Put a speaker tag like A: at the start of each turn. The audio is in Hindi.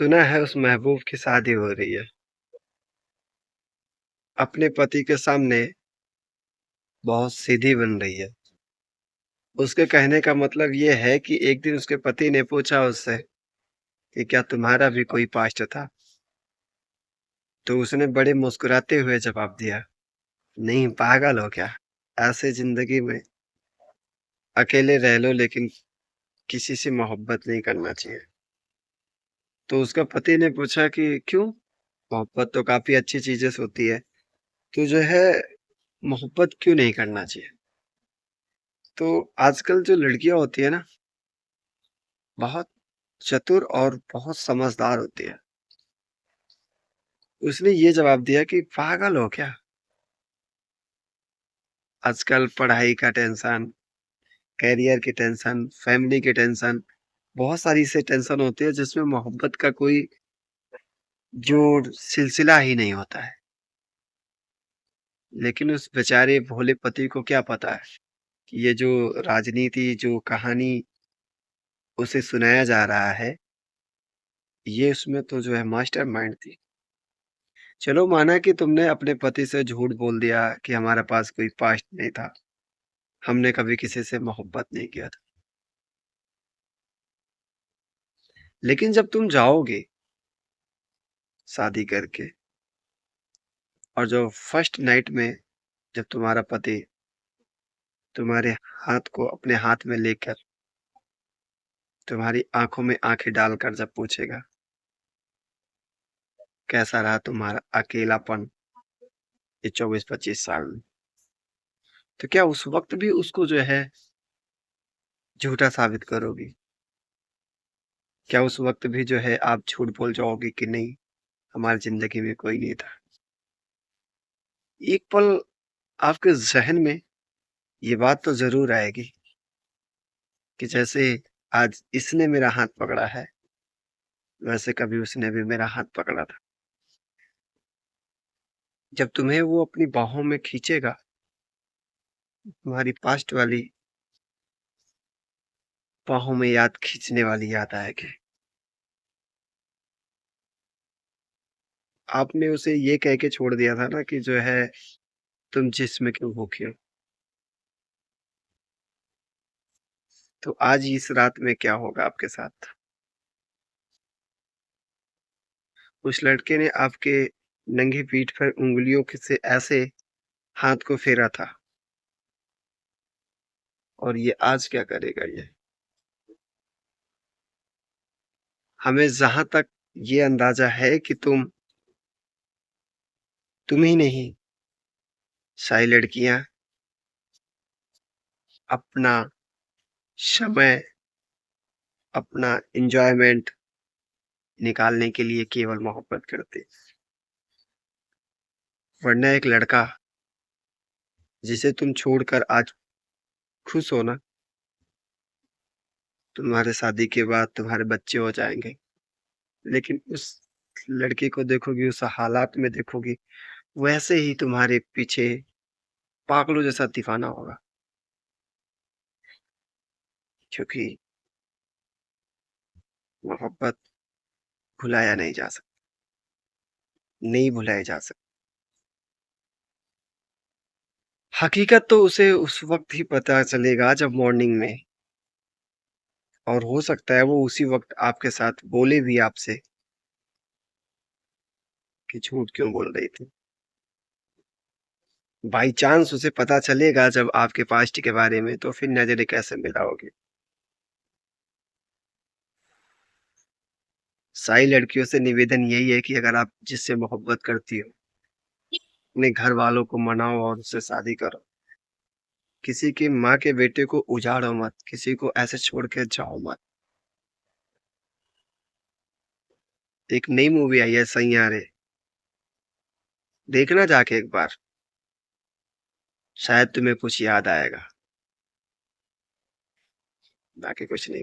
A: सुना है उस महबूब की शादी हो रही है। अपने पति के सामने बहुत सीधी बन रही है। उसके कहने का मतलब ये है कि एक दिन उसके पति ने पूछा उससे कि क्या तुम्हारा भी कोई पास्ट था? तो उसने बड़े मुस्कुराते हुए जवाब दिया, नहीं पागल हो क्या? ऐसे जिंदगी में अकेले रह लो लेकिन किसी से मोहब्बत नहीं करना चाहिए। तो उसका पति ने पूछा कि क्यों? मोहब्बत तो काफी अच्छी चीजें से होती है। तो जो है मोहब्बत क्यों नहीं करना चाहिए? तो आजकल जो लड़कियां होती है ना, बहुत चतुर और बहुत समझदार होती है। उसने ये जवाब दिया कि पागल हो क्या? आजकल पढ़ाई का टेंशन, करियर की टेंशन, फैमिली की टेंशन, बहुत सारी से टेंशन होती है जिसमें मोहब्बत का कोई जोड़ सिलसिला ही नहीं होता है। लेकिन उस बेचारे भोले पति को क्या पता है कि ये जो राजनीति जो कहानी उसे सुनाया जा रहा है, ये उसमें तो जो है मास्टरमाइंड थी। चलो माना कि तुमने अपने पति से झूठ बोल दिया कि हमारे पास कोई पास्ट नहीं था, हमने कभी किसी से मोहब्बत नहीं किया था। लेकिन जब तुम जाओगे शादी करके और जो फर्स्ट नाइट में जब तुम्हारा पति तुम्हारे हाथ को अपने हाथ में लेकर तुम्हारी आंखों में आंखें डालकर जब पूछेगा कैसा रहा तुम्हारा अकेलापन ये 24-25 साल में, तो क्या उस वक्त भी उसको जो है झूठा साबित करोगी? क्या उस वक्त भी जो है आप झूठ बोल जाओगे कि नहीं, हमारी जिंदगी में कोई नहीं था? एक पल आपके जहन में ये बात तो जरूर आएगी कि जैसे आज इसने मेरा हाथ पकड़ा है, वैसे कभी उसने भी मेरा हाथ पकड़ा था। जब तुम्हें वो अपनी बाहों में खींचेगा, तुम्हारी पास्ट वाली बाहों में याद खींचने वाली याद आएगी। आपने उसे ये कह के छोड़ दिया था ना कि जो है तुम जिस्म क्यों भूखे हो। तो आज इस रात में क्या होगा आपके साथ? उस लड़के ने आपके नंगी पीठ पर उंगलियों से ऐसे हाथ को फेरा था, और ये आज क्या करेगा ये? हमें जहां तक ये अंदाजा है कि तुम ही नहीं, सारी लड़कियां अपना समय, अपना एंजॉयमेंट निकालने के लिए केवल मोहब्बत करते। वरना एक लड़का जिसे तुम छोड़कर आज खुश हो ना, तुम्हारे शादी के बाद तुम्हारे बच्चे हो जाएंगे, लेकिन उस लड़के को देखोगी, उस हालात में देखोगी, वैसे ही तुम्हारे पीछे पागलों जैसा दीवाना होगा। क्योंकि मोहब्बत भुलाया नहीं जा सकता, नहीं भुलाया जा सकता। हकीकत तो उसे उस वक्त ही पता चलेगा जब मॉर्निंग में, और हो सकता है वो उसी वक्त आपके साथ बोले भी आपसे कि झूठ क्यों बोल रही थी। बाई चांस उसे पता चलेगा जब आपके पास्ट के बारे में, तो फिर नजरें कैसे मिलाओगे? सारी लड़कियों से निवेदन यही है कि अगर आप जिससे मोहब्बत करती हो, अपने घर वालों को मनाओ और उससे शादी करो। किसी की माँ के बेटे को उजाड़ो मत, किसी को ऐसे छोड़ के जाओ मत। एक नई मूवी आई है सैयारे, देखना जाके एक बार, शायद तुम्हें कुछ याद आएगा। बाकी कुछ नहीं।